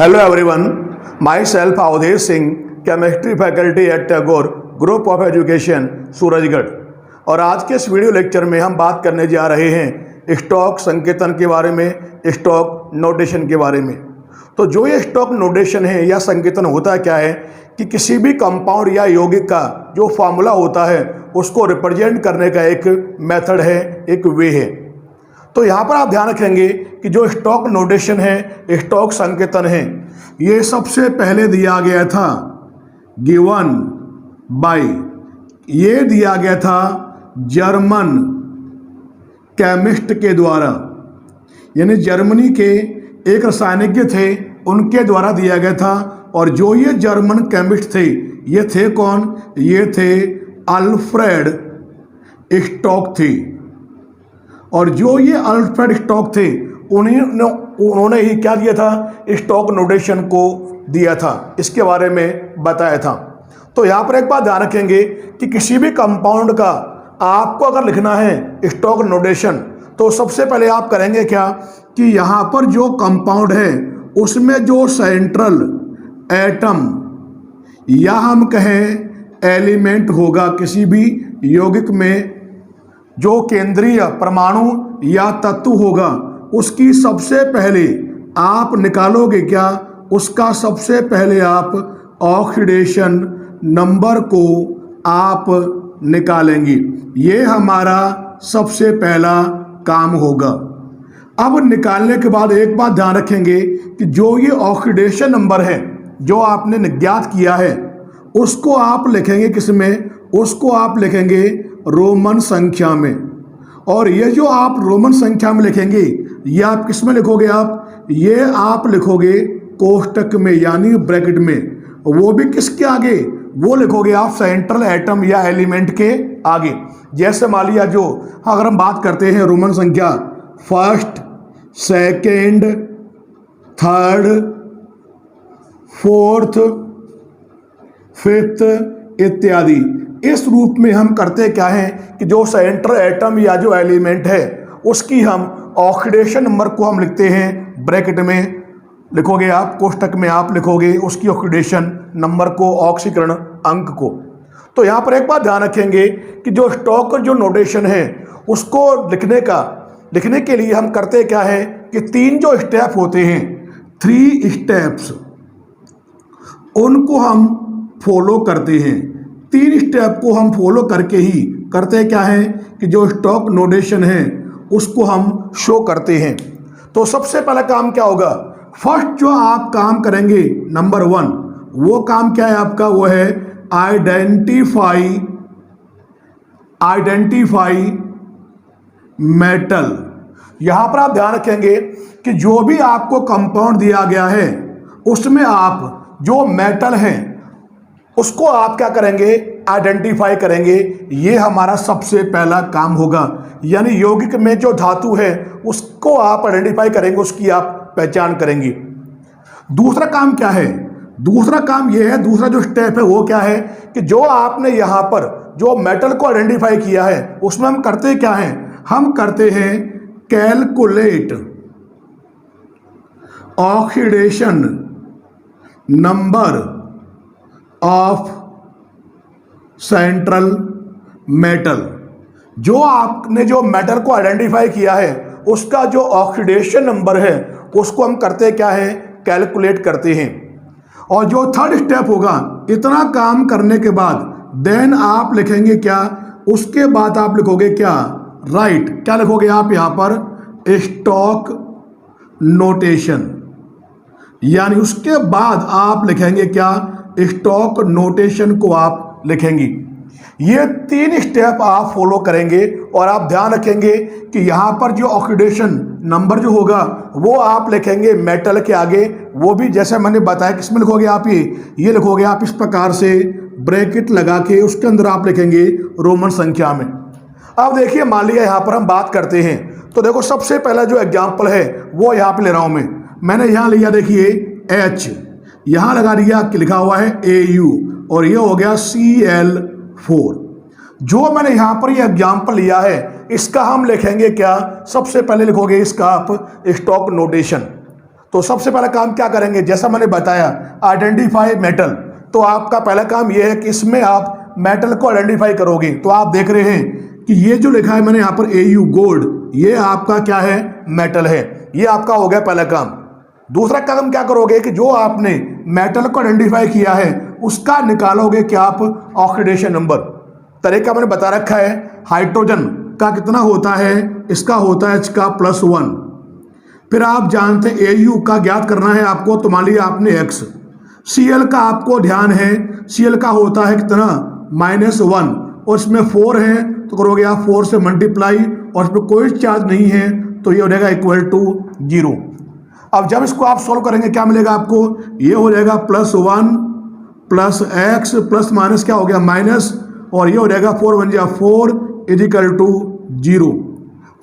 Hello everyone, myself Awadhesh Singh, chemistry faculty at Tagore group of education Surajgarh. और आज के इस वीडियो लेक्चर में हम बात करने जा रहे हैं स्टॉक संकेतन के बारे में, स्टॉक नोटेशन के बारे में। तो जो ये स्टॉक नोटेशन है या संकेतन होता क्या है कि किसी भी कंपाउंड या यौगिक का जो फार्मूला होता है उसको रिप्रेजेंट करने का एक मेथड है, एक वे है। तो यहाँ पर आप ध्यान रखेंगे कि जो स्टॉक नोटेशन है, स्टॉक संकेतन है, ये सबसे पहले दिया गया था गिवन बाय, ये दिया गया था जर्मन केमिस्ट के द्वारा, यानी जर्मनी के एक रसायनिज्ञ थे, उनके द्वारा दिया गया था। और जो ये जर्मन केमिस्ट थे, ये थे कौन? ये थे अल्फ्रेड स्टॉक थे। और जो ये अल्फ्रेड स्टॉक थे, उन्होंने ही क्या दिया था? स्टॉक नोटेशन को दिया था, इसके बारे में बताया था। तो यहाँ पर एक बात ध्यान रखेंगे कि किसी भी कंपाउंड का आपको अगर लिखना है स्टॉक नोटेशन, तो सबसे पहले आप करेंगे क्या कि यहाँ पर जो कंपाउंड है उसमें जो सेंट्रल एटम या हम कहें एलिमेंट होगा, किसी भी यौगिक में जो केंद्रीय परमाणु या तत्व होगा, उसकी सबसे पहले आप निकालोगे क्या? उसका सबसे पहले आप ऑक्सीडेशन नंबर को आप निकालेंगे। ये हमारा सबसे पहला काम होगा। अब निकालने के बाद एक बात ध्यान रखेंगे कि जो ये ऑक्सीडेशन नंबर है जो आपने ज्ञात किया है, उसको आप लिखेंगे किसमें? उसको आप लिखेंगे रोमन संख्या में। और ये जो आप रोमन संख्या में लिखेंगे, ये आप किस में लिखोगे? ये आप लिखोगे कोष्टक में, यानी ब्रैकेट में। वो भी किसके आगे? वो लिखोगे आप सेंट्रल एटम या एलिमेंट के आगे। जैसे मान लिया, जो अगर हम बात करते हैं रोमन संख्या, first, second, third, fourth, fifth इत्यादि, इस रूप में हम करते क्या है कि जो सेंट्रल एटम या जो एलिमेंट है उसकी हम ऑक्सीडेशन नंबर को हम लिखते हैं ब्रैकेट में, लिखोगे आप कोष्टक में, आप लिखोगे उसकी ऑक्सीडेशन नंबर को, ऑक्सीकरण अंक को। तो यहाँ पर एक बात ध्यान रखेंगे कि जो स्टॉक जो नोटेशन है उसको लिखने के लिए हम करते क्या है कि तीन जो स्टेप होते हैं, 3 स्टेप्स, उनको हम फॉलो करते हैं। 3 स्टेप को हम फॉलो करके ही करते क्या है कि जो स्टॉक नोटेशन है उसको हम शो करते हैं। तो सबसे पहला काम क्या होगा? फर्स्ट जो आप काम करेंगे, नंबर 1, वो काम क्या है आपका? वो है आइडेंटिफाई मेटल। यहां पर आप ध्यान रखेंगे कि जो भी आपको कंपाउंड दिया गया है उसमें आप जो मेटल हैं उसको आप क्या करेंगे? आइडेंटिफाई करेंगे। ये हमारा सबसे पहला काम होगा, यानी यौगिक में जो धातु है उसको आप आइडेंटिफाई करेंगे, उसकी आप पहचान करेंगे। दूसरा काम क्या है? दूसरा काम यह है, दूसरा जो स्टेप है वो क्या है कि जो आपने यहाँ पर जो मेटल को आइडेंटिफाई किया है उसमें हम करते क्या हैं? हम करते हैं calculate oxidation number of central metal. जो आपने जो मेटल को आइडेंटिफाई किया है उसका जो ऑक्सीडेशन नंबर है उसको हम करते क्या है? कैलकुलेट करते हैं। और जो थर्ड स्टेप होगा, इतना काम करने के बाद देन आप लिखेंगे क्या? उसके बाद आप लिखोगे क्या? राइट। क्या लिखोगे आप यहाँ पर? Stock notation. यानी उसके बाद आप लिखेंगे क्या? स्टॉक नोटेशन को आप लिखेंगे। ये 3 स्टेप आप फॉलो करेंगे और आप ध्यान रखेंगे कि यहाँ पर जो ऑक्सीडेशन नंबर जो होगा वो आप लिखेंगे मेटल के आगे। वो भी जैसे मैंने बताया, किसमें लिखोगे आप? ये लिखोगे आप इस प्रकार से ब्रैकेट लगा के, उसके अंदर आप लिखेंगे रोमन संख्या में। अब देखिए, मान लिया यहाँ पर हम बात करते हैं, तो देखो सबसे पहला जो एग्जाम्पल है वो यहाँ पे ले रहा हूँ मैंने यहाँ लिया, देखिए H, यहाँ लगा दिया कि लिखा हुआ है AU, और ये हो गया Cl4। जो मैंने यहाँ पर ये एग्जाम्पल लिया है इसका हम लिखेंगे क्या? सबसे पहले लिखोगे इसका आप स्टॉक नोटेशन। तो सबसे पहला काम क्या करेंगे, जैसा मैंने बताया आइडेंटिफाई मेटल। तो आपका पहला काम यह है कि इसमें आप मेटल को आइडेंटिफाई करोगे। तो आप देख रहे हैं कि ये जो लिखा है मैंने यहाँ पर AU गोल्ड, ये आपका क्या है, मेटल है। ये आपका हो गया पहला काम। दूसरा काम क्या करोगे कि जो आपने मेटल को आइडेंटिफाई किया है उसका निकालोगे क्या आप ऑक्सीडेशन नंबर। तरीका मैंने बता रखा है, हाइड्रोजन का कितना होता है, इसका होता है H का +1। फिर आप जानते हैं AU का ज्ञात करना है आपको, तो मान लिया आपने X। Cl का आपको ध्यान है, Cl का होता है कितना, -1, और इसमें 4 है तो करोगे आप 4 से मल्टीप्लाई, और इसमें कोई चार्ज नहीं है तो ये हो जाएगा =0। अब जब इसको आप सोल्व करेंगे क्या मिलेगा आपको, ये हो जाएगा +1 + x प्लस माइनस क्या हो गया माइनस, और ये हो जाएगा 4 बन जाएगा 4 = 0।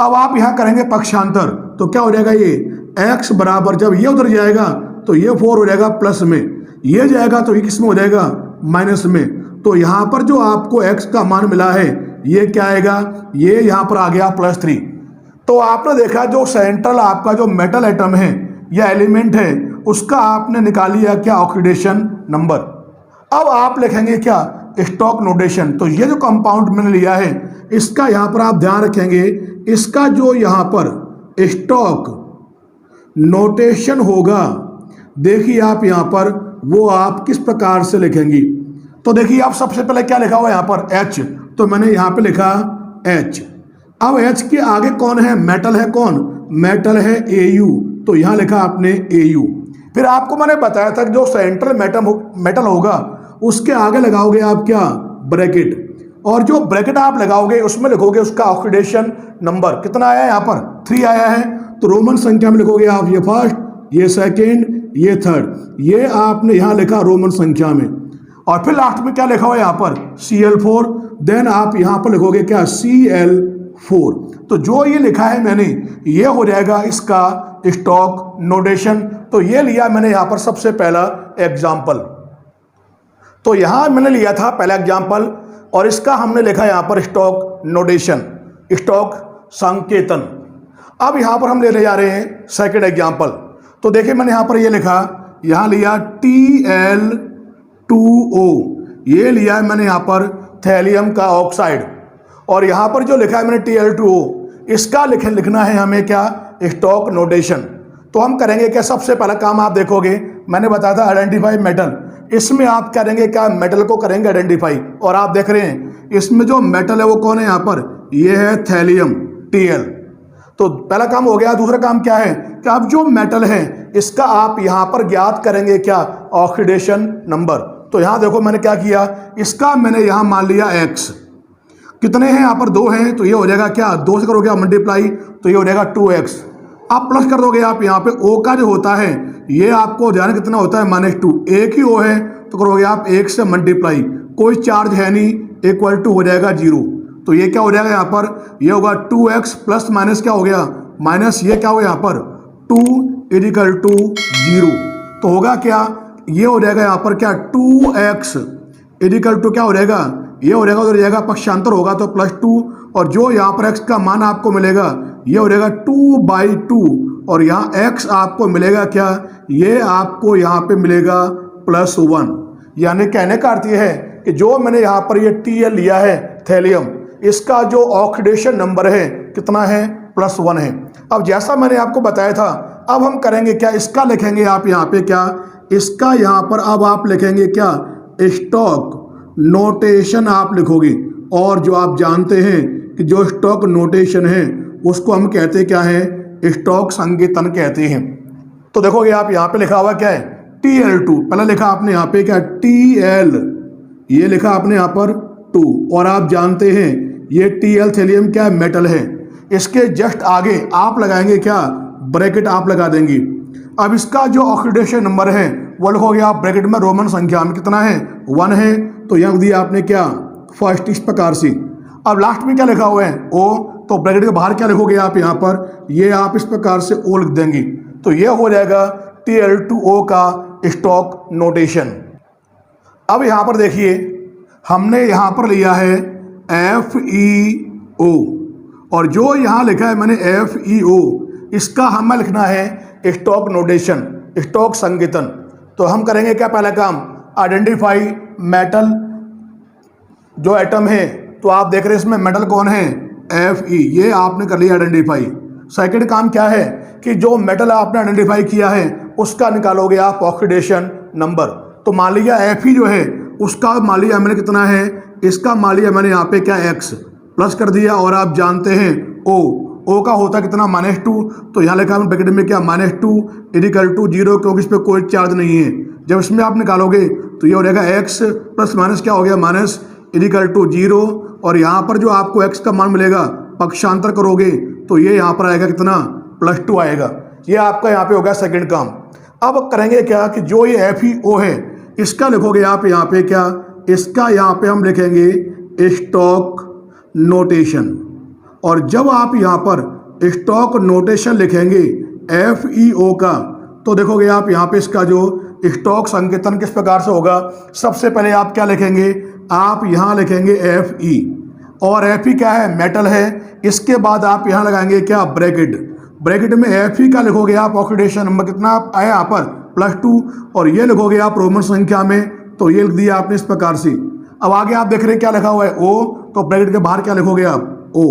अब आप यहाँ करेंगे पक्षांतर, तो क्या हो जाएगा, ये x बराबर जब ये उधर जाएगा तो ये 4 हो जाएगा प्लस में, ये जाएगा तो ये किस में हो जाएगा, माइनस में। तो यहाँ पर जो आपको x का मान मिला है ये क्या आएगा, ये यहाँ पर आ गया +3। तो आपने देखा जो सेंट्रल आपका जो मेटल एटम है या एलिमेंट है उसका आपने निकाल लिया क्या, ऑक्सीडेशन नंबर। अब आप लिखेंगे क्या, स्टॉक नोटेशन। तो ये जो कंपाउंड मैंने लिया है इसका यहाँ पर आप ध्यान रखेंगे, इसका जो यहाँ पर स्टॉक नोटेशन होगा, देखिए आप यहाँ पर वो आप किस प्रकार से लिखेंगी। तो देखिए आप सबसे पहले क्या लिखा हुआ है यहाँ पर H, तो मैंने यहाँ पे लिखा H। अब H के आगे कौन है, मेटल है, कौन, मेटल है AU, तो यहाँ लिखा आपने AU। फिर आपको मैंने बताया था कि जो सेंट्रल मेटल होगा उसके आगे लगाओगे आप क्या, ब्रैकेट, और जो ब्रैकेट आप लगाओगे उसमें लिखोगे उसका ऑक्सीडेशन नंबर। कितना आया है यहाँ पर, 3 आया है, तो रोमन संख्या में लिखोगे आप ये फर्स्ट, ये सेकेंड, ये थर्ड, ये आपने यहाँ लिखा रोमन संख्या में। और फिर लास्ट में क्या लिखा हुआ है यहाँ पर Cl4, देन आप यहाँ पर लिखोगे क्या, Cl4। तो जो ये लिखा है मैंने ये हो जाएगा इसका स्टॉक नोटेशन। तो ये लिया मैंने यहाँ पर सबसे पहला एग्जाम्पल। तो यहाँ मैंने लिया था पहला एग्जाम्पल और इसका हमने लिखा यहाँ पर स्टॉक नोटेशन, स्टॉक संकेतन। अब यहाँ पर हम लेने जा रहे हैं सेकंड एग्जाम्पल। तो देखिए मैंने यहाँ पर ये लिखा, यहाँ लिया Tl2O, ये लिया है मैंने यहाँ पर थैलियम का ऑक्साइड, और यहाँ पर जो लिखा है मैंने Tl2O, इसका लिखना है हमें क्या, स्टॉक नोटेशन। तो हम करेंगे क्या, सबसे पहला काम आप देखोगे मैंने बताया था आइडेंटिफाई मेटल, इसमें आप करेंगे क्या, मेटल को करेंगे आइडेंटिफाई। और आप देख रहे हैं इसमें जो मेटल है वो कौन है यहाँ पर, ये है थैलियम Tl। तो पहला काम हो गया। दूसरा काम क्या है कि अब जो मेटल है इसका आप यहाँ पर ज्ञात करेंगे क्या, ऑक्सीडेशन नंबर। तो यहाँ देखो मैंने क्या किया, इसका मैंने यहाँ मान लिया x, कितने हैं यहाँ पर 2 हैं, तो ये हो जाएगा क्या, 2 से करोगे आप मल्टीप्लाई तो ये हो जाएगा 2x। आप प्लस कर दोगे आप यहाँ पे O का जो होता है ये आपको ध्यान कितना होता है, -2, एक ही O है तो करोगे आप 1 से मल्टीप्लाई, कोई चार्ज है नहीं, = हो जाएगा 0। तो ये क्या हो जाएगा यहाँ पर, ये होगा 2x प्लस माइनस क्या हो गया, माइनस ये क्या हो गया यहाँ पर 2 = 0। तो होगा क्या, ये हो जाएगा यहाँ पर क्या, 2x = क्या हो जाएगा, ये हो जाएगा, उधर जाएगा पक्षांतर होगा तो +2, और जो यहाँ पर x का मान आपको मिलेगा ये हो जाएगा 2/2, और यहाँ x आपको मिलेगा क्या, ये आपको यहाँ पे मिलेगा +1। यानी कहने का अर्थ ये है कि जो मैंने यहाँ पर ये Tl लिया है थैलियम, इसका जो ऑक्सीडेशन नंबर है कितना है, +1 है। अब जैसा मैंने आपको बताया था, अब हम करेंगे क्या, इसका लिखेंगे आप यहाँ पे क्या, इसका यहाँ पर अब आप लिखेंगे क्या, स्टॉक नोटेशन आप लिखोगे। और जो आप जानते हैं कि जो स्टॉक नोटेशन है उसको हम कहते क्या है, स्टॉक संकेतन कहते हैं। तो देखोगे आप यहाँ पे लिखा हुआ क्या है, Tl2, पहले लिखा आपने यहाँ पे क्या, Tl, ये लिखा आपने यहाँ पर 2, और आप जानते हैं ये Tl थैलियम क्या है, मेटल है। इसके जस्ट आगे आप लगाएंगे क्या, ब्रैकेट आप लगा देंगे। अब इसका जो ऑक्सीडेशन नंबर है वो लिखोगे आप ब्रैकेट में रोमन संख्या में, कितना है, 1 है, तो यहाँ दिया आपने क्या, फर्स्ट, इस प्रकार से। अब लास्ट में क्या लिखा हुआ है, O, तो ब्रैकेट के बाहर क्या लिखोगे आप यहाँ पर, ये आप इस प्रकार से O लिख देंगे। तो ये हो जाएगा Tl2O का स्टॉक नोटेशन। अब यहाँ पर देखिए हमने यहाँ पर लिया है FeO, और जो यहाँ लिखा है मैंने FeO, इसका हमें लिखना है स्टॉक नोटेशन, स्टॉक संकेतन। तो हम करेंगे क्या, पहला काम आइडेंटिफाई मेटल जो एटम है, तो आप देख रहे हैं इसमें मेटल कौन है, Fe, ये आपने कर लिया आइडेंटिफाई। सेकंड काम क्या है कि जो मेटल आपने आइडेंटिफाई किया है उसका निकालोगे आप ऑक्सीडेशन नंबर। तो मान लिया Fe जो है उसका मान लिया मैंने कितना है, इसका मान लिया मैंने यहाँ पे क्या x प्लस कर दिया, और आप जानते हैं O का होता कितना -2, तो यहाँ लिखा है ब्रैकेट में क्या -2 इक्वल टू 0, क्योंकि इस पर कोई चार्ज नहीं है। जब इसमें आप निकालोगे तो ये हो जाएगा x प्लस माइनस क्या हो गया माइनस इक्वल टू 0, और यहाँ पर जो आपको x का मान मिलेगा पक्षांतर करोगे तो ये यहाँ पर आएगा कितना +2 आएगा। ये आपका यहाँ पे होगा सेकंड काम। अब करेंगे क्या कि जो ये FeO है इसका लिखोगे आप यहाँ पे क्या, इसका यहाँ पे हम लिखेंगे स्टॉक नोटेशन, और जब आप यहाँ पर स्टॉक नोटेशन लिखेंगे FeO का तो देखोगे आप यहाँ पे इसका जो स्टॉक संकेतन किस प्रकार से होगा। सबसे पहले आप क्या लिखेंगे, आप यहाँ लिखेंगे Fe, और Fe क्या है, मेटल है। इसके बाद आप यहाँ लगाएंगे क्या, ब्रैकेट में Fe का लिखोगे आप ऑक्सीडेशन नंबर कितना आया यहाँ पर +2, और ये लिखोगे आप रोमन संख्या में, तो ये लिख दिया आपने इस प्रकार से। अब आगे आप देख रहे हैं क्या लिखा हुआ है O, तो ब्रैकेट के बाहर क्या लिखोगे आप O।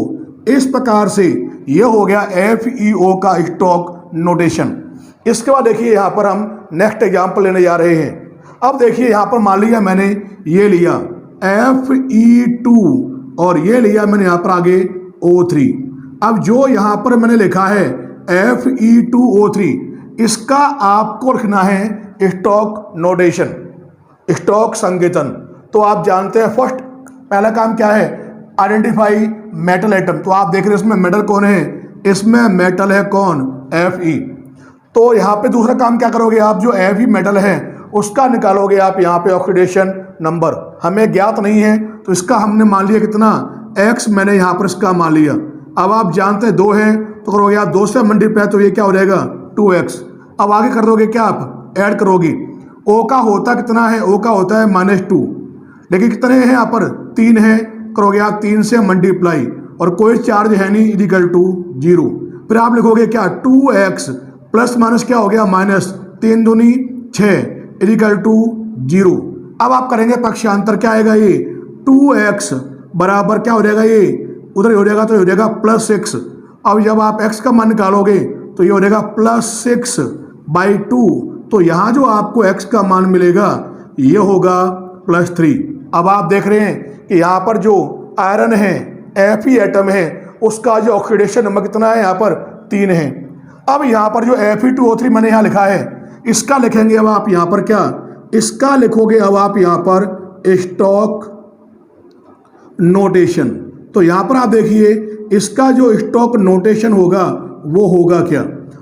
इस प्रकार से ये हो गया FeO का स्टॉक नोटेशन। इसके बाद देखिए यहाँ पर हम नेक्स्ट एग्जाम्पल लेने जा रहे हैं। अब देखिए यहाँ पर मान लिया मैंने ये लिया Fe2 और ये लिया मैंने यहाँ पर आगे O3। अब जो यहाँ पर मैंने लिखा है Fe2O3, इसका आपको लिखना है स्टॉक नोटेशन, स्टॉक संकेतन। तो आप जानते हैं फर्स्ट पहला काम क्या है, आइडेंटिफाई मेटल एटम। तो आप देख रहे हैं इसमें मेटल कौन है, इसमें मेटल है कौन, Fe। तो यहाँ पे दूसरा काम क्या करोगे आप, जो Fe मेटल है उसका निकालोगे आप यहाँ पे ऑक्सीडेशन नंबर। हमें ज्ञात नहीं है तो इसका हमने मान लिया कितना x, मैंने यहाँ पर इसका मान लिया। अब आप जानते हैं 2 है तो करोगे आप 2 से मल्टीप्लाई, तो ये क्या हो जाएगा 2x। अब आगे कर दोगे क्या, आप ऐड करोगे। O का होता कितना है, O का होता है -2, लेकिन कितने हैं यहाँ पर 3 है, करोगे आप 3 से मल्टीप्लाई, और कोई चार्ज है नहीं इक्वल टू 0। फिर आप लिखोगे क्या 2x प्लस माइनस क्या हो गया माइनस 3 दूनी 6 इक्वल टू 0। अब आप करेंगे पक्षांतर, क्या आएगा ये 2x बराबर क्या हो जाएगा, ये उधर हो जाएगा तो ये हो जाएगा +6। अब जब आप x का मान निकालोगे तो ये हो जाएगा +6/2, तो यहाँ जो आपको x का मान मिलेगा ये होगा +3। अब आप देख रहे हैं कि यहाँ पर जो आयरन है Fe एटम है उसका जो ऑक्सीडेशन नंबर कितना है, यहाँ पर 3 है। अब यहाँ पर जो Fe2O3 मैंने यहाँ लिखा है इसका लिखेंगे अब आप यहाँ पर क्या, इसका लिखोगे अब आप यहाँ पर स्टॉक नोटेशन। तो यहाँ पर आप देखिए इसका जो स्टॉक नोटेशन होगा वो होगा क्या।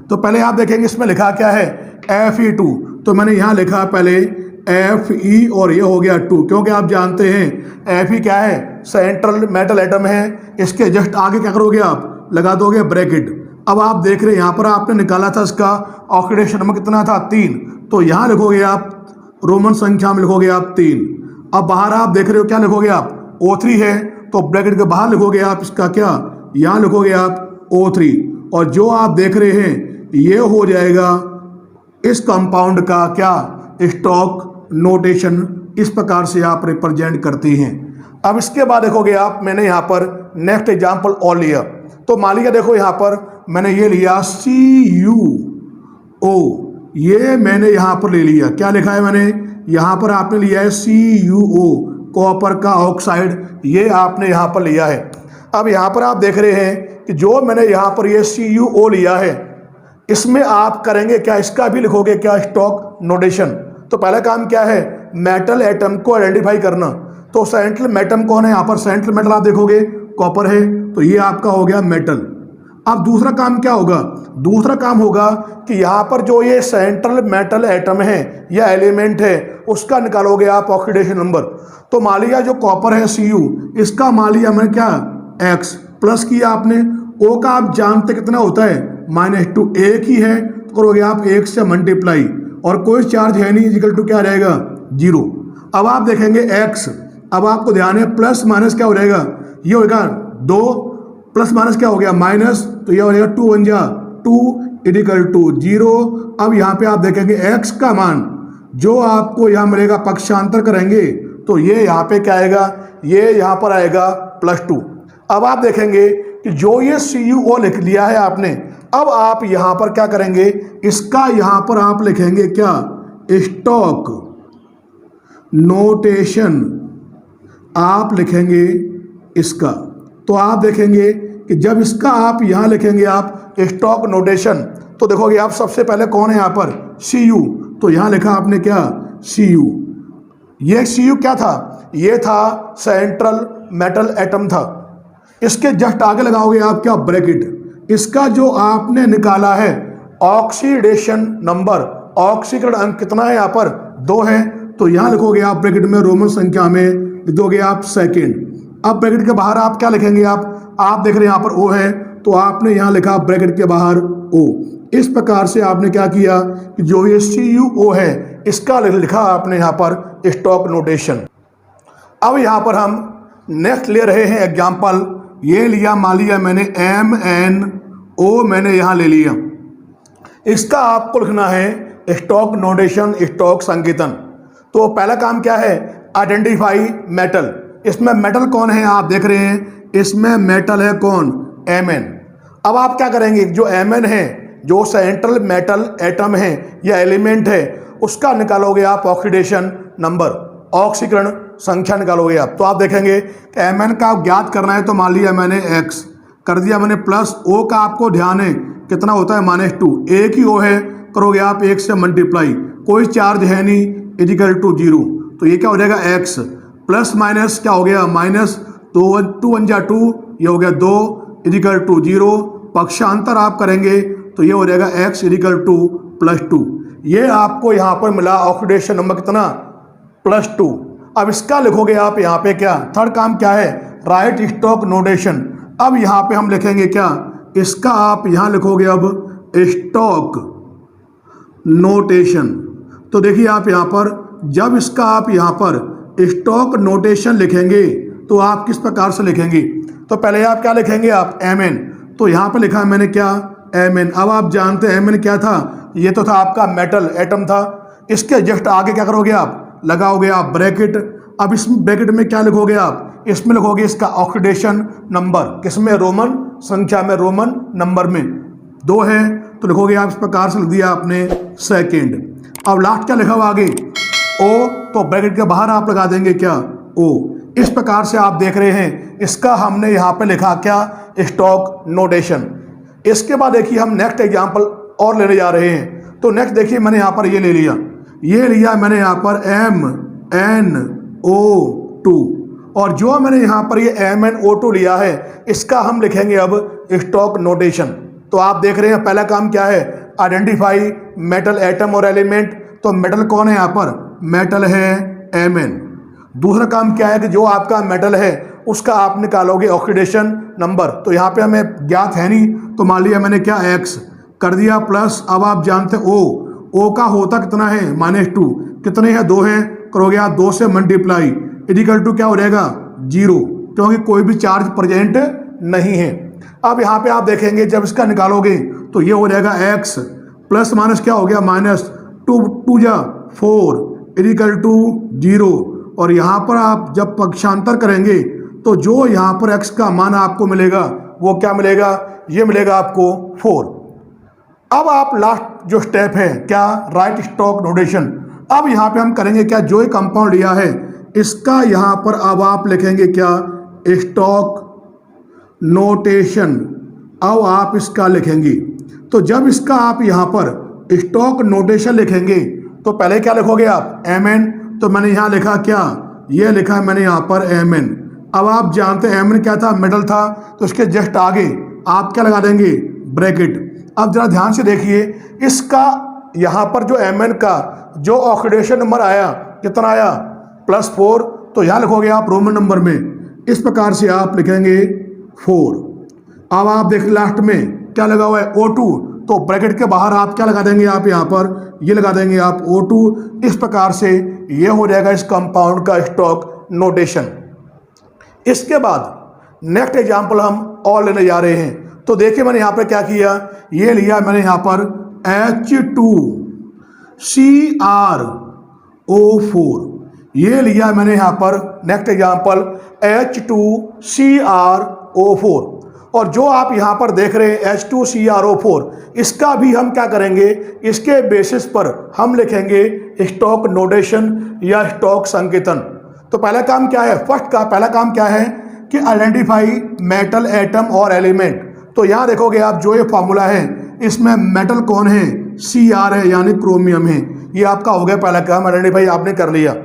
तो पहले आप देखेंगे इसमें लिखा क्या है Fe2, तो मैंने यहाँ लिखा पहले Fe और ये हो गया 2, क्योंकि आप जानते हैं Fe क्या है, सेंट्रल मेटल एटम है। इसके जस्ट आगे क्या करोगे आप, लगा दोगे ब्रैकेट। अब आप देख रहे हैं यहाँ पर आपने निकाला था इसका ऑक्सीडेशन नंबर कितना था 3, तो यहाँ लिखोगे आप रोमन संख्या में लिखोगे आप 3। अब बाहर आप देख रहे हो क्या लिखोगे आप O3 है, तो ब्रैकेट के बाहर लिखोगे आप इसका क्या, यहाँ लिखोगे आप O3, और जो आप देख रहे हैं ये हो जाएगा इस कंपाउंड का क्या स्टॉक नोटेशन। इस प्रकार से आप रिप्रेजेंट करते हैं। अब इसके बाद देखोगे आप, मैंने यहाँ पर नेक्स्ट एग्जाम्पल और लिया। तो मान लिया देखो यहाँ पर मैंने ये लिया CuO, ये मैंने यहाँ पर ले लिया, क्या लिखा है मैंने यहाँ पर, आपने लिया है CuO कॉपर का ऑक्साइड, ये आपने यहाँ पर लिया है। अब यहाँ पर आप देख रहे हैं कि जो मैंने यहाँ पर ये CuO लिया है इसमें आप करेंगे क्या, इसका भी लिखोगे क्या स्टॉक नोटेशन। तो पहला काम क्या है, मेटल एटम को आइडेंटिफाई करना। तो सेंट्रल मेटल कौन है, यहाँ पर सेंट्रल मेटल आप देखोगे कॉपर है, तो ये आपका हो गया मेटल। अब दूसरा काम क्या होगा, दूसरा काम होगा कि यहाँ पर जो ये सेंट्रल मेटल एटम है या एलिमेंट है उसका निकालोगे आप ऑक्सीडेशन नंबर। तो मान लिया जो कॉपर है Cu, इसका मान लिया मैंने क्या x प्लस किया आपने। O का आप जानते कितना होता है -2, एक ही है तो करोगे आप 1 से मल्टीप्लाई, और कोई चार्ज है नहीं इक्वल टू क्या रहेगा 0। अब आप देखेंगे x, अब आपको ध्यान है प्लस माइनस क्या हो जाएगा, ये होगा 2 प्लस माइनस क्या हो गया माइनस, तो ये हो जाएगा 2 1 जा 2 इक्वल टू 0। अब यहाँ पे आप देखेंगे x का मान जो आपको यहाँ मिलेगा, पक्षांतर करेंगे तो ये यहाँ पे क्या आएगा, ये यहाँ पर आएगा +2। अब आप देखेंगे कि जो ये CuO लिख लिया है आपने, अब आप यहाँ पर क्या करेंगे, इसका यहाँ पर आप लिखेंगे क्या, स्टॉक नोटेशन आप लिखेंगे इसका। तो आप देखेंगे कि जब इसका आप यहाँ लिखेंगे आप स्टॉक नोटेशन, तो देखोगे आप सबसे पहले कौन है यहाँ पर, Cu। तो यहाँ लिखा आपने क्या, Cu। ये Cu क्या था, ये था सेंट्रल मेटल एटम था। इसके जस्ट आगे लगाओगे आप क्या, ब्रैकेट। इसका जो आपने निकाला है ऑक्सीडेशन नंबर, ऑक्सीकरण अंक कितना है यहाँ पर, 2 है। तो यहाँ लिखोगे आप ब्रैकेट में रोमन संख्या में लिख दोगे आप सेकेंड। अब ब्रैकेट के बाहर आप क्या लिखेंगे, आप देख रहे हैं यहाँ पर O है, तो आपने यहाँ लिखा ब्रैकेट के बाहर O। इस प्रकार से आपने क्या किया कि जो ये CuO है इसका लिखा आपने यहाँ पर स्टॉक नोटेशन। अब यहाँ पर हम नेक्स्ट ले रहे हैं एग्जाम्पल। ये लिया, मान लिया मैंने MnO मैंने यहाँ ले लिया। इसका आपको लिखना है स्टॉक नोटेशन, स्टॉक संकेतन। तो पहला काम क्या है, आइडेंटिफाई मेटल। इसमें मेटल कौन है आप देख रहे हैं, इसमें मेटल है कौन, Mn। अब आप क्या करेंगे, जो Mn है, जो सेंट्रल मेटल एटम है या एलिमेंट है, उसका निकालोगे आप ऑक्सीडेशन नंबर, ऑक्सीकरण संख्या निकालोगे आप। तो आप देखेंगे कि Mn का ज्ञात करना है, तो मान लिया मैंने x कर दिया मैंने, प्लस O का आपको ध्यान है कितना होता है, -2। एक ही O है, करोगे आप 1 से मल्टीप्लाई, कोई चार्ज है नहीं, इक्वल टू 0। तो ये क्या हो जाएगा, x प्लस माइनस क्या हो गया, माइनस, तो 2 1 जा 2, ये हो गया 2 इक्वल टू 0। पक्षांतर आप करेंगे तो ये हो जाएगा x इक्वल टू +2। ये आपको यहाँ पर मिला ऑक्सीडेशन नंबर कितना, +2। अब इसका लिखोगे आप यहाँ पे क्या, थर्ड काम क्या है, राइट स्टॉक नोटेशन। अब यहाँ पे हम लिखेंगे क्या, इसका आप यहाँ लिखोगे अब स्टॉक नोटेशन। तो देखिए आप यहाँ पर जब इसका आप यहाँ पर स्टॉक नोटेशन लिखेंगे तो आप किस प्रकार से लिखेंगे, तो पहले आप क्या लिखेंगे, आप Mn। तो यहाँ पे लिखा है मैंने क्या, Mn। अब आप जानते हैं Mn क्या था, ये तो था आपका मेटल एटम था। इसके जस्ट आगे क्या करोगे आप, लगाओगे आप ब्रैकेट। अब इस ब्रैकेट में क्या लिखोगे आप, इसमें लिखोगे इसका ऑक्सीडेशन नंबर, किसमें, रोमन संख्या में, रोमन नंबर में 2 है, तो लिखोगे आप इस प्रकार से लिख दिया आपने सेकेंड। अब लास्ट क्या लिखा हुआ आगे, O, तो ब्रैकेट के बाहर आप लगा देंगे क्या, O। इस प्रकार से आप देख रहे हैं, इसका हमने यहाँ पे लिखा क्या, स्टॉक नोटेशन। इसके बाद देखिए हम नेक्स्ट एग्जांपल और लेने जा रहे हैं। तो नेक्स्ट देखिए मैंने यहाँ पर ये ले लिया, ये लिया मैंने यहाँ पर MnO2, और जो मैंने यहाँ पर ये MnO2 लिया है इसका हम लिखेंगे अब स्टॉक नोटेशन। तो आप देख रहे हैं पहला काम क्या है, आइडेंटिफाई मेटल एटम और एलिमेंट। तो मेटल कौन है यहाँ पर, मेटल है Mn। दूसरा काम क्या है कि जो आपका मेटल है उसका आप निकालोगे ऑक्सीडेशन नंबर। तो यहाँ पे हमें ज्ञात है नहीं, तो मान लिया मैंने क्या, x कर दिया प्लस। अब आप जानते O का होता कितना है, -2, कितने हैं, 2 हैं, करोगे आप 2 से मल्टीप्लाई, इक्वल टू क्या हो जाएगा, 0, क्योंकि कोई भी चार्ज प्रेजेंट नहीं है। अब यहाँ पे आप देखेंगे जब इसका निकालोगे तो ये हो जाएगा x प्लस माइनस क्या हो गया, -2 2 जा 4 इक्वल टू 0। और यहाँ पर आप जब पक्षांतर करेंगे तो जो यहाँ पर x का मान आपको मिलेगा वो क्या मिलेगा, ये मिलेगा आपको 4। अब आप लास्ट जो स्टेप है क्या, राइट स्टॉक नोटेशन। अब यहाँ पे हम करेंगे क्या, जो ये कंपाउंड लिया है इसका यहाँ पर अब आप लिखेंगे क्या, स्टॉक नोटेशन। अब आप इसका लिखेंगे, तो जब इसका आप यहाँ पर स्टॉक नोटेशन लिखेंगे तो पहले क्या लिखोगे आप, Mn। तो मैंने यहाँ लिखा क्या, ये लिखा मैंने यहाँ पर Mn। अब आप जानते हैं Mn क्या था, मेटल था, तो इसके जस्ट आगे आप क्या लगा देंगे, ब्रैकेट। अब जरा ध्यान से देखिए, इसका यहाँ पर जो Mn का जो ऑक्सीडेशन नंबर आया कितना आया, +4। तो यहाँ लिखोगे आप रोमन नंबर में, इस प्रकार से आप लिखेंगे 4। अब आप देख लास्ट में क्या लगा हुआ है, O2। तो ब्रैकेट के बाहर आप क्या लगा देंगे, आप यहाँ पर ये लगा देंगे आप O2। इस प्रकार से ये हो जाएगा इस कंपाउंड का स्टॉक नोटेशन। इसके बाद नेक्स्ट एग्जाम्पल हम और लेने जा रहे हैं। तो देखिए मैंने यहाँ पे क्या किया, ये लिया मैंने यहाँ पर H2CrO4, ये लिया मैंने यहाँ पर। नेक्स्ट एग्जाम्पल H2CrO4, और जो आप यहाँ पर देख रहे हैं H2CrO4, इसका भी हम क्या करेंगे, इसके बेसिस पर हम लिखेंगे स्टॉक नोटेशन या स्टॉक संकेतन। तो पहला काम क्या है, पहला काम क्या है कि आइडेंटिफाई मेटल, एटम और एलिमेंट। तो यहाँ देखोगे आप जो ये फॉर्मूला है, इसमें मेटल कौन है, Cr है यानी क्रोमियम है। ये आपका हो गया पहला काम, आइडेंटिफाई आपने कर लिया।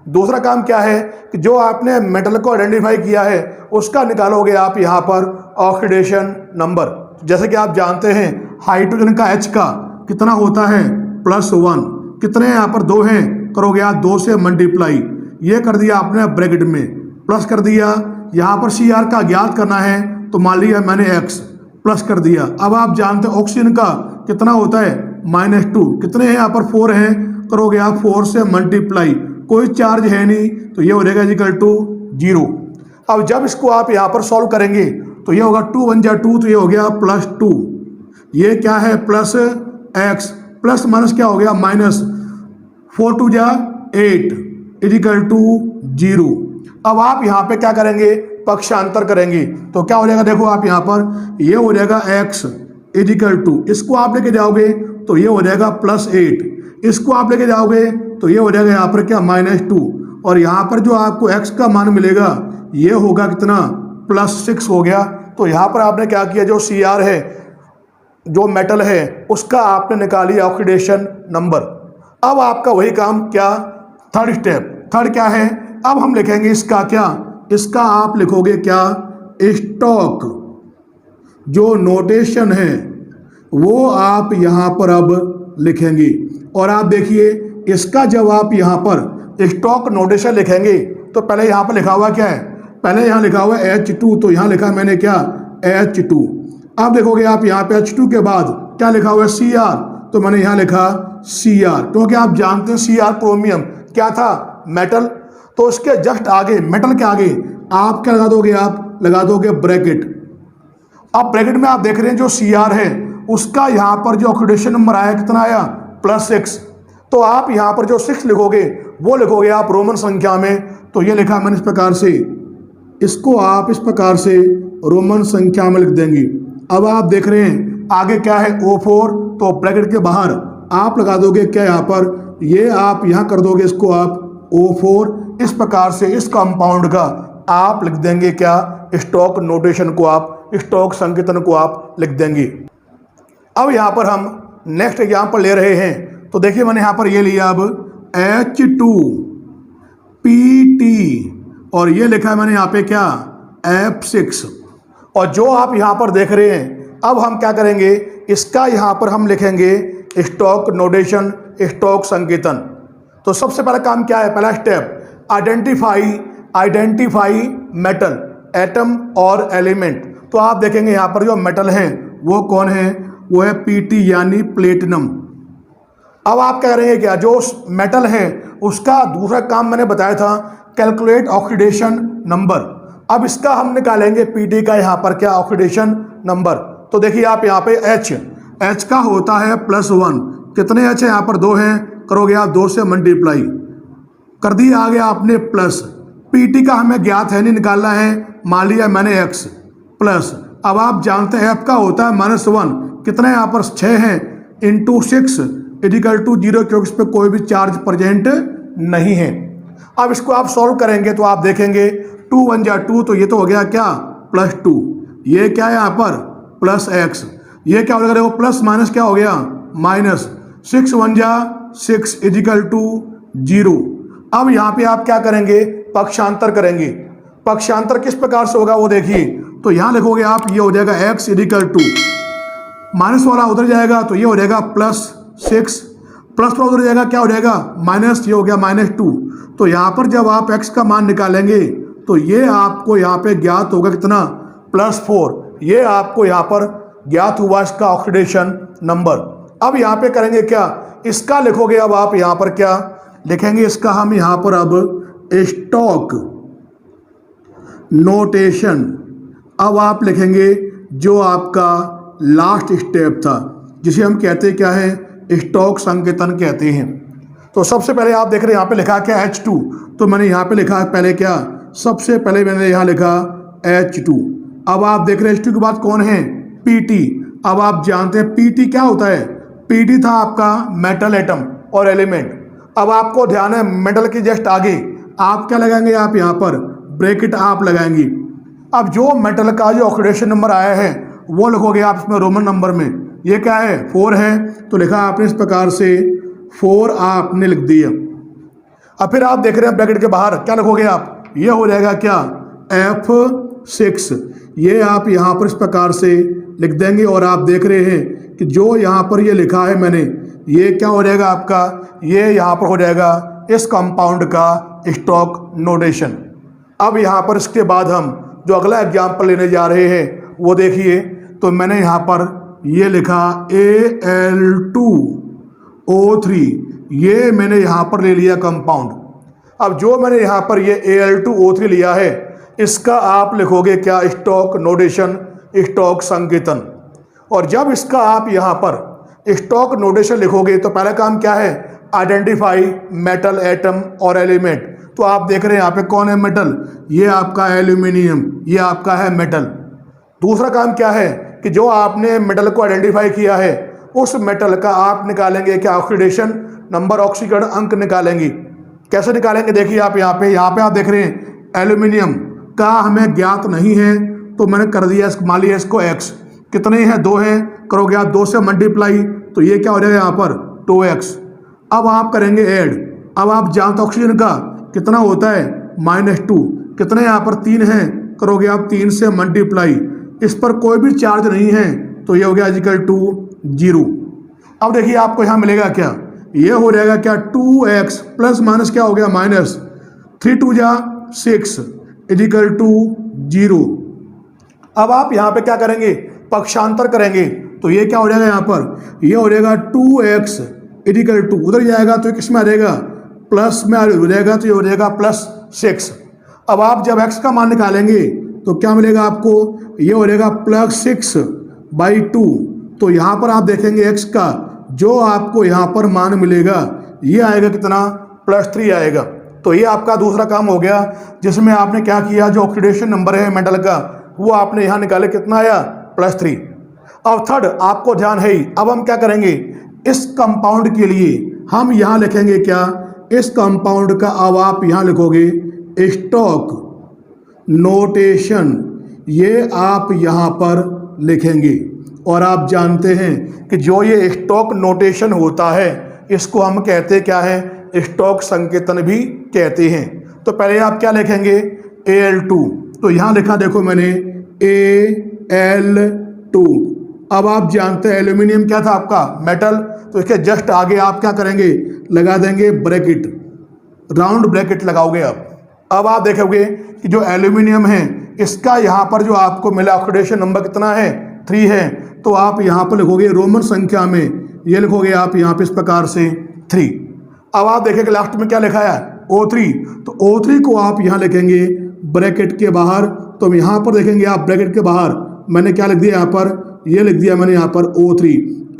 दूसरा काम क्या है कि जो आपने मेटल को आइडेंटिफाई किया है उसका निकालोगे आप यहाँ पर ऑक्सीडेशन नंबर। जैसे कि आप जानते हैं हाइड्रोजन का H का कितना होता है +1, कितने यहाँ पर 2 हैं, करोगे आप 2 से मल्टीप्लाई, ये कर दिया आपने ब्रैकेट में, प्लस कर दिया। यहाँ पर Cr का ज्ञात करना है तो मान लिया मैंने X, प्लस कर दिया। अब आप जानते हैं ऑक्सीजन का कितना होता है -2, कितने हैं यहाँ पर 4 हैं, करोगे आप 4 से मल्टीप्लाई, कोई चार्ज है नहीं तो ये हो जाएगा =0। अब जब इसको आप यहाँ पर सॉल्व करेंगे तो ये होगा 2 1 जा 2, तो ये हो गया +2, ये क्या है +x, प्लस माइनस क्या हो गया -4 2 जा 8 =0। अब आप यहाँ पे क्या करेंगे, पक्षांतर करेंगे तो क्या हो जाएगा, देखो आप यहाँ पर ये हो जाएगा x = इसको आप लेके जाओगे तो ये हो जाएगा +8, इसको आप लेके जाओगे तो ये हो जाएगा यहाँ पर क्या -2, और यहाँ पर जो आपको x का मान मिलेगा ये होगा कितना +6 हो गया। तो यहाँ पर आपने क्या किया, जो Cr है, जो मेटल है, उसका आपने निकाली ऑक्सीडेशन नंबर। अब आपका वही काम क्या, थर्ड स्टेप, थर्ड क्या है, अब हम लिखेंगे इसका क्या, इसका आप लिखोगे क्या, स्टॉक जो नोटेशन है वो आप यहाँ पर अब लिखेंगे। और आप देखिए इसका जब आप यहाँ पर स्टॉक नोटेशन लिखेंगे तो पहले यहाँ पर लिखा हुआ क्या है, पहले यहाँ लिखा हुआ है H2, तो यहाँ लिखा मैंने क्या H2। अब देखोगे आप यहाँ पे H2 के बाद क्या लिखा हुआ है Cr, तो मैंने यहाँ लिखा Cr, क्योंकि आप जानते हैं Cr क्रोमियम क्या था, मेटल। तो उसके जस्ट आगे, मेटल के आगे आप क्या लगा दोगे, आप लगा दोगे ब्रैकेट। अब ब्रैकेट में आप देख रहे हैं जो Cr है उसका यहाँ पर जो ऑक्सीडेशन नंबर आया कितना आया +6, तो आप यहाँ पर जो 6 लिखोगे वो लिखोगे आप रोमन संख्या में। तो ये लिखा मैंने इस प्रकार से, इसको आप इस प्रकार से रोमन संख्या में लिख देंगे। अब आप देख रहे हैं आगे क्या है O4, तो ब्रैकेट के बाहर आप लगा दोगे क्या यहाँ पर, ये आप यहाँ कर दोगे इसको आप O4। इस प्रकार से इस कंपाउंड का आप लिख देंगे क्या, स्टॉक नोटेशन को आप, स्टॉक संकेतन को आप लिख देंगे। अब यहाँ पर हम नेक्स्ट एग्जाम्पल ले रहे हैं, तो देखिए मैंने यहाँ पर ये लिया अब H2PT, और ये लिखा है मैंने यहाँ पे क्या F6, और जो आप यहाँ पर देख रहे हैं अब हम क्या करेंगे, इसका यहाँ पर हम लिखेंगे स्टॉक नोटेशन, स्टॉक संकेतन। तो सबसे पहला काम क्या है, पहला स्टेप आइडेंटिफाई मेटल, एटम और एलिमेंट। तो आप देखेंगे यहाँ पर जो मेटल है वो कौन है, वो है Pt यानी प्लेटिनम। अब आप क्या करेंगे, क्या जो मेटल है उसका दूसरा काम मैंने बताया था, कैलकुलेट ऑक्सीडेशन नंबर। अब इसका हम निकालेंगे Pt का यहाँ पर क्या ऑक्सीडेशन नंबर। तो देखिए आप यहाँ पे H का होता है +1, कितने H है यहाँ पर 2 हैं, करोगे आप 2 से मल्टीप्लाई कर दिया, आ गया आपने प्लस। Pt का हमें ज्ञात है नहीं, निकालना है, मान लिया मैंने X प्लस। अब आप जानते हैं F का होता है -1, कितने यहाँ पर 6 हैं, × 6 =0, क्योंकि इस पर कोई भी चार्ज प्रेजेंट नहीं है। अब इसको आप सॉल्व करेंगे तो आप देखेंगे 2 1 जा 2, तो ये तो हो गया क्या +2, ये क्या है यहाँ पर +x, ये क्या हो गया, देखो प्लस माइनस क्या हो गया माइनस, 6 1 जा 6 =0। अब यहाँ पे आप क्या करेंगे, पक्षांतर करेंगे। पक्षांतर किस प्रकार से होगा वो देखिए, तो यहाँ लिखोगे आप, ये हो जाएगा x = माइनस वाला उधर जाएगा तो ये हो जाएगा +6, प्लस वाला उधर जाएगा क्या हो जाएगा माइनस, ये हो गया -2। तो यहाँ पर जब आप x का मान निकालेंगे तो ये आपको यहाँ पे ज्ञात होगा कितना +4, ये आपको यहाँ पर ज्ञात हुआ इसका ऑक्सीडेशन नंबर। अब यहाँ पे करेंगे क्या, इसका लिखोगे अब आप यहाँ पर क्या लिखेंगे, इसका हम यहाँ पर अब स्टॉक नोटेशन। अब आप लिखेंगे जो आपका लास्ट स्टेप था, जिसे हम कहते हैं क्या है, स्टॉक संकेतन कहते हैं। तो सबसे पहले आप देख रहे हैं यहाँ पे लिखा क्या H2, तो मैंने यहाँ पे लिखा पहले क्या, सबसे पहले मैंने यहाँ लिखा H2। अब आप देख रहे हैं H2 के बाद कौन है, PT। अब आप जानते हैं PT क्या होता है, PT था आपका मेटल एटम और एलिमेंट। अब आपको ध्यान है मेटल के जस्ट आगे आप क्या लगाएंगे, आप यहाँ पर ब्रैकेट आप लगाएंगे। अब जो मेटल का जो ऑक्सीडेशन नंबर आया है वो लिखोगे आप इसमें रोमन नंबर में। ये क्या है, 4 है, तो लिखा आपने इस प्रकार से 4 आपने लिख दिया। अब फिर आप देख रहे हैं ब्रैकेट के बाहर क्या लिखोगे आप, ये हो जाएगा क्या, F6। ये आप यहाँ पर इस प्रकार से लिख देंगे और आप देख रहे हैं कि जो यहाँ पर ये लिखा है मैंने, ये क्या हो जाएगा आपका, ये यहाँ पर हो जाएगा इस कंपाउंड का स्टॉक नोटेशन। अब यहाँ पर इसके बाद हम जो अगला एग्जाम्पल लेने जा रहे हैं वो देखिए। तो मैंने यहाँ पर ये लिखा Al2O3, ये मैंने यहाँ पर ले लिया कंपाउंड। अब जो मैंने यहाँ पर ये Al2O3 लिया है, इसका आप लिखोगे क्या, स्टॉक नोटेशन, स्टॉक संकेतन। और जब इसका आप यहाँ पर स्टॉक नोटेशन लिखोगे तो पहला काम क्या है, आइडेंटिफाई मेटल एटम और एलिमेंट। तो आप देख रहे हैं यहाँ पे कौन है मेटल, ये आपका एल्यूमिनियम, ये आपका है मेटल। दूसरा काम क्या है कि जो आपने मेटल को आइडेंटिफाई किया है उस मेटल का आप निकालेंगे क्या, ऑक्सीडेशन नंबर, ऑक्सीकरण अंक निकालेंगे। कैसे निकालेंगे, देखिए आप यहाँ पे आप देख रहे हैं एल्यूमिनियम का हमें ज्ञात नहीं है, तो मैंने कर दिया, मान लिया इसको x। कितने हैं, 2 हैं, करोगे आप 2 से मल्टीप्लाई, तो ये क्या हो जाएगा यहाँ पर 2x। अब आप करेंगे ऐड। अब आप जानते ऑक्सीजन का कितना होता है, -2। कितने यहाँ पर 3 हैं, करोगे आप 3 से मल्टीप्लाई, इस पर कोई भी चार्ज नहीं है, तो ये हो गया =0। अब देखिए आपको यहाँ मिलेगा क्या, ये हो जाएगा क्या, 2x प्लस माइनस क्या हो गया, -3 2 जा 6 =0। अब आप यहाँ पे क्या करेंगे, पक्षांतर करेंगे, तो ये क्या हो जाएगा यहाँ पर, ये हो जाएगा 2x = उधर जाएगा तो किस में आ जाएगा, प्लस में हो जाएगा, तो ये हो जाएगा +6। अब आप जब x का मान निकालेंगे तो क्या मिलेगा आपको, ये हो जाएगा +6/2। तो यहाँ पर आप देखेंगे x का जो आपको यहाँ पर मान मिलेगा ये आएगा कितना, +3 आएगा। तो ये आपका दूसरा काम हो गया, जिसमें आपने क्या किया, जो ऑक्सीडेशन नंबर है मेटल का वो आपने यहाँ निकाले, कितना आया, +3। अब थर्ड आपको ध्यान है ही, अब हम क्या करेंगे, इस कंपाउंड के लिए हम यहाँ लिखेंगे क्या, इस कंपाउंड का अब आप यहाँ लिखोगे स्टॉक नोटेशन, ये आप यहाँ पर लिखेंगे। और आप जानते हैं कि जो ये स्टॉक नोटेशन होता है इसको हम कहते क्या है, स्टॉक संकेतन भी कहते हैं। तो पहले आप क्या लिखेंगे, Al2, तो यहाँ लिखा देखो मैंने Al2। अब आप जानते हैं एल्यूमिनियम क्या था आपका, मेटल, तो इसके जस्ट आगे आप क्या करेंगे, लगा देंगे ब्रैकेट, राउंड ब्रैकेट लगाओगे आप। अब आप देखोगे कि जो एल्यूमिनियम है इसका यहाँ पर जो आपको मिला ऑक्सीडेशन नंबर कितना है, 3 है, तो आप यहाँ पर लिखोगे रोमन संख्या में, ये लिखोगे आप यहाँ पे इस प्रकार से 3। अब आप देखेंगे लास्ट में क्या लिखा है, O3, तो O3 को आप यहाँ लिखेंगे ब्रैकेट के बाहर। तो यहाँ पर देखेंगे आप ब्रैकेट के बाहर मैंने क्या लिख दिया, यहाँ पर ये लिख दिया मैंने यहाँ पर O3।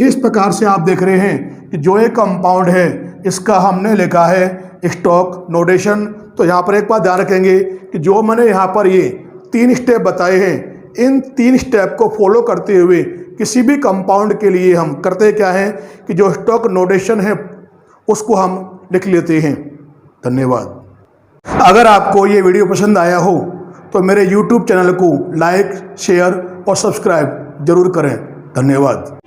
इस प्रकार से आप देख रहे हैं कि जो एक कंपाउंड है इसका हमने लिखा है स्टॉक नोटेशन। तो यहाँ पर एक बात ध्यान रखेंगे कि जो मैंने यहाँ पर ये 3 स्टेप बताए हैं, इन 3 स्टेप को फॉलो करते हुए किसी भी कंपाउंड के लिए हम करते क्या है कि जो स्टॉक नोटेशन है उसको हम लिख लेते हैं। धन्यवाद। अगर आपको ये वीडियो पसंद आया हो तो मेरे YouTube चैनल को लाइक, शेयर और सब्सक्राइब जरूर करें। धन्यवाद।